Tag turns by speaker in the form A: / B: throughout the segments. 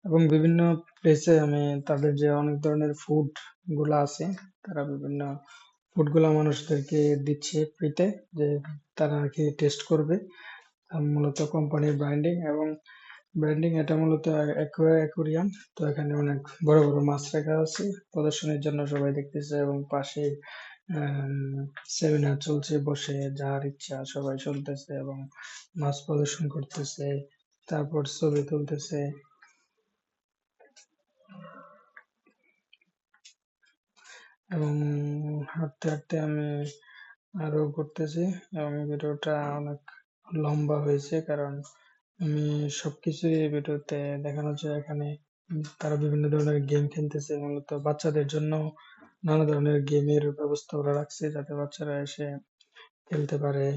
A: এবং বিভিন্ন প্লেসে আমি তাদের যে অনেক ধরনের ফুড গুলা আছে, তারা বিভিন্ন ফুড গুলা মানুষদেরকে দিচ্ছে ফ্রিতে, যে তারা আর কি টেস্ট করবে। মূলত কোম্পানির ব্র্যান্ডিং এবং ব্র্যান্ডিং এটা মূলত অ্যাকুয়ারিয়াম। তো এখানে অনেক বড় বড় মাছ রাখা আছে প্রদর্শনীর জন্য, সবাই দেখতেছে। এবং পাশে সেমিনার চলছে, বসে যার ইচ্ছা সবাই শুনতেছে এবং মাছ প্রদর্শন করতেছে, তারপর ছবি তুলতেছে। এবং হাঁটতে হাঁটতে আমি আরো ঘুরতেছি, এবং ভিডিওটা অনেক লম্বা হয়েছে কারণ আমি সবকিছুই এই ভিডিওতে দেখানো যায়। এখানে তারা বিভিন্ন ধরনের গেম খেলতেছে, মূলত বাচ্চাদের জন্য নানা ধরনের গেমের ব্যবস্থা ওরা রাখছে যাতে বাচ্চারা এসে খেলতে পারে।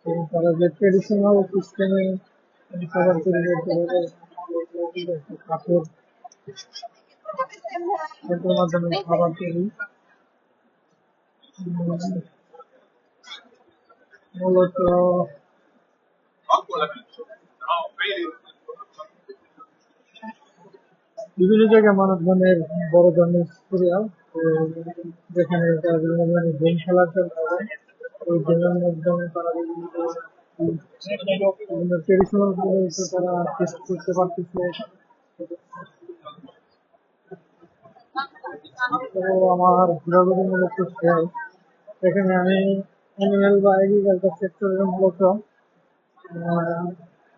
A: তো তারা যে ট্রেডিশনাল সিস্টেমে খাবার তৈরি করতে পারে, কাপড় এটার মাধ্যমে খাবার তৈরি। মূলত বিভিন্ন জায়গায় মানববন্ধনের বড় ধরনের স্টেডিয়াম, যেখানে তারা বিভিন্ন ধরনের গেম খেলার জন্য এবং ওই গেমের মাধ্যমে তারা বিভিন্ন ট্রেডিশনাল তারা টেস্ট করতে পারতেছে। তো আমার ঘোরাঘুরি মূলত শেষ। এখানে আমি অ্যানিমেল বা এগ্রিকালচার সেক্টরের মূলত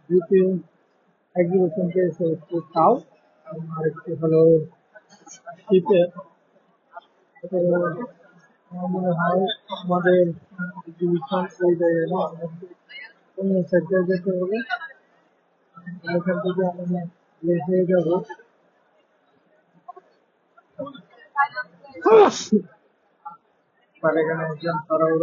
A: দুটি এক্সিবিশন পেয়েছে, একটি কাউ আর একটি হলো শীতের। তো আমার মনে হয় আমাদের এক্সিবিশন ওই জায়গায় না, আমাদের অন্য সেক্টরে যেতে হবে। এখান থেকে আমি বের হয়ে যাবো। আর এখানে একজন তাড়াহুড়ো